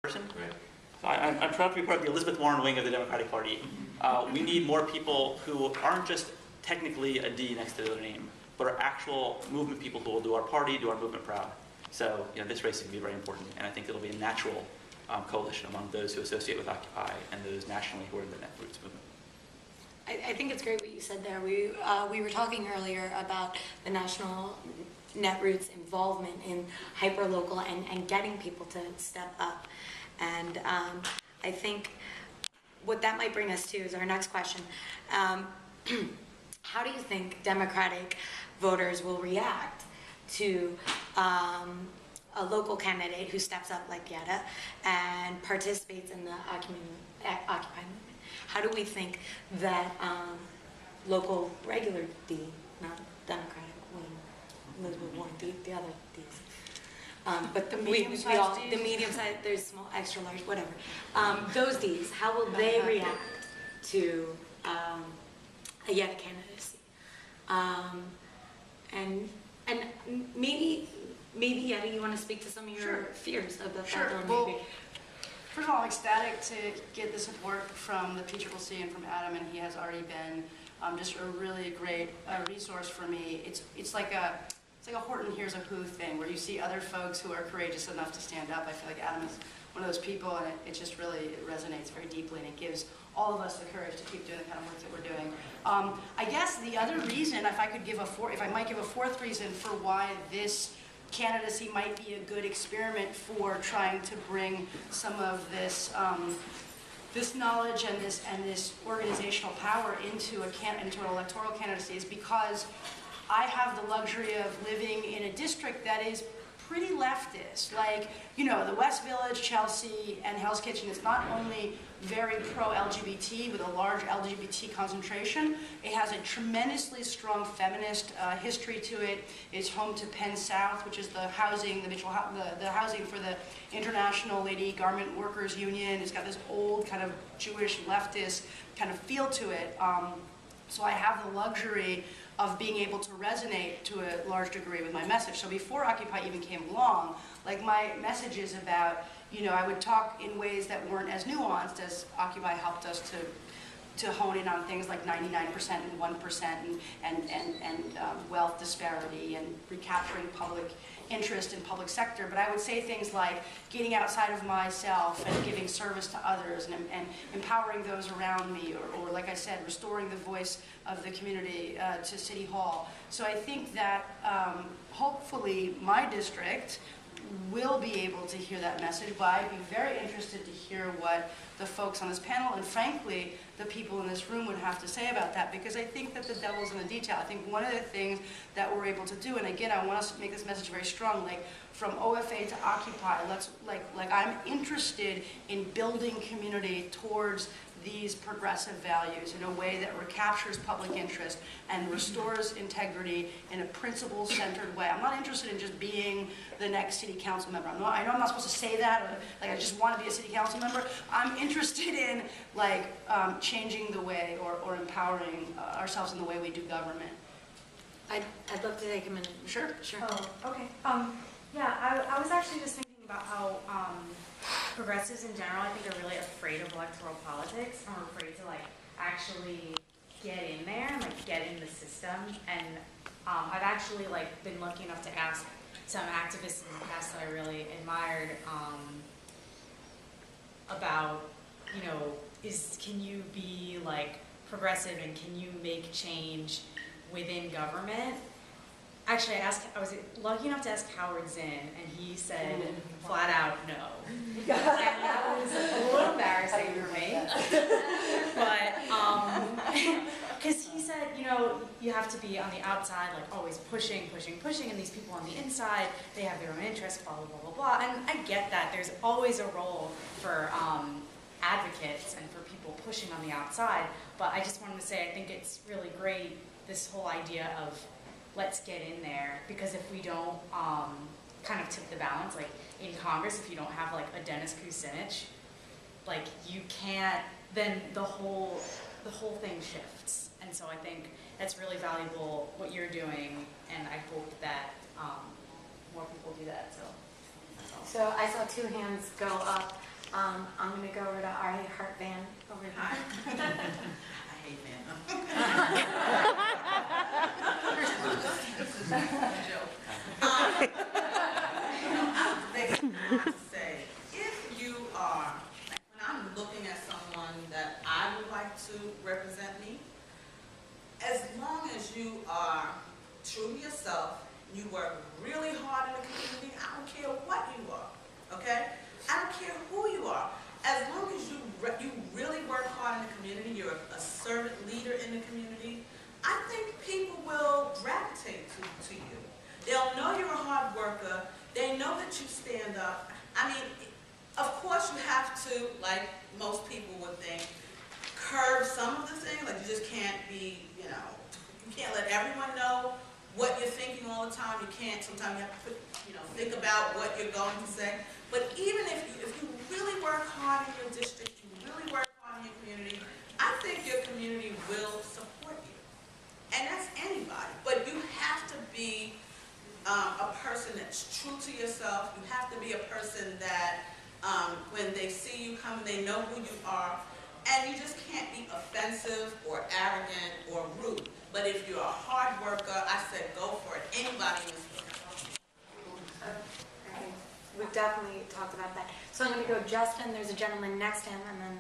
person. Right. So I'm proud to be part of the Elizabeth Warren wing of the Democratic Party. We need more people who aren't just technically a D next to their name, but are actual movement people who will do our party, do our movement proud. So this race is going to be very important, and I think it'll be a natural coalition among those who associate with Occupy and those nationally who are in the Netroots movement. I think it's great what you said there. We were talking earlier about the national Netroots involvement in hyperlocal and getting people to step up. And I think what that might bring us to is our next question. How do you think Democratic voters will react to a local candidate who steps up like Yetta and participates in the Occupy movement? How do we think that local regular D, not Democratic, Elizabeth Warren, the other Ds, but the medium size, there's small, extra large, whatever. Those Ds, how will they react to a Yetta candidacy? And maybe Yetta, you want to speak to some of your fears about that? Well, first of all, I'm ecstatic to get the support from the PCCC and from Adam, and he has already been just a really great resource for me. It's like a Horton Hears a Who thing, where you see other folks who are courageous enough to stand up. I feel like Adam is one of those people, and it just really resonates very deeply, and it gives all of us the courage to keep doing the kind of work that we're doing. I guess the other reason, if I might give a fourth reason for why this candidacy might be a good experiment for trying to bring some of this this knowledge and this organizational power into an electoral candidacy, is because I have the luxury of living in a district that is pretty leftist. Like, the West Village, Chelsea, and Hell's Kitchen is not only very pro-LGBT with a large LGBT concentration, it has a tremendously strong feminist history to it. It's home to Penn South, which is the housing, the housing for the International Lady Garment Workers Union. It's got this old kind of Jewish leftist kind of feel to it. So I have the luxury of being able to resonate to a large degree with my message. So before Occupy even came along, like my messages about, I would talk in ways that weren't as nuanced as Occupy helped us to hone in on things like 99% and 1% and wealth disparity and recapturing public interest in public sector. But I would say things like getting outside of myself and giving service to others and empowering those around me, or like I said, restoring the voice of the community to City Hall. So I think that hopefully my district will be able to hear that message, but I'd be very interested to hear what the folks on this panel and frankly the people in this room would have to say about that, because I think that the devil's in the detail. I think one of the things that we're able to do, and again I want us to make this message very strong, like from OFA to Occupy, I'm interested in building community towards these progressive values in a way that recaptures public interest and restores integrity in a principle-centered way. I'm not interested in just being the next city council member. I know I'm not supposed to say that, or I just want to be a city council member. I'm interested in changing the way or empowering ourselves in the way we do government. I'd love to take a minute. Sure. Oh, okay. Yeah, I was actually just thinking about how progressives in general, I think, are really afraid of electoral politics, and are afraid to actually get in there and get in the system. And I've actually been lucky enough to ask some activists in the past that I really admired about, can you be progressive and can you make change within government? Actually, I was lucky enough to ask Howard Zinn, and he said flat out no. And that was a little embarrassing for me. But, because he said, you have to be on the outside, always pushing, and these people on the inside, they have their own interests, blah, blah, blah, blah, blah. And I get that. There's always a role for advocates and for people pushing on the outside. But I just wanted to say, I think it's really great, this whole idea of let's get in there, because if we don't kind of tip the balance, in Congress, if you don't have a Dennis Kucinich, you can't, then the whole thing shifts. And so I think that's really valuable what you're doing, and I hope that more people do that. So that's all. So I saw two hands go up. I'm gonna go over to Ari Hartvan over here. I hate men. This is a joke. Basically, I want to say, if you are, like, when I'm looking at someone that I would like to represent me, as long as you are true to yourself, you work really hard in the community, I don't care what you are, okay? I don't care who you are. As long as you really work hard in the community, you're a servant leader in the community, I think people will gravitate to you. They'll know you're a hard worker. They know that you stand up. I mean, of course you have to, like most people would think, curb some of the things. Like, you just can't be, you can't let everyone know what you're thinking all the time. You can't, sometimes you have to think about what you're going to say. But even if you really work hard in your district, you really work hard in your community, I think your community will support you. And that's anybody. But you have to be a person that's true to yourself. You have to be a person that when they see you come, they know who you are. And you just can't be offensive or arrogant or rude. But if you're a hard worker, I said go for it. Anybody in this room. We've definitely talked about that. So I'm going to go Justin, there's a gentleman next to him, and then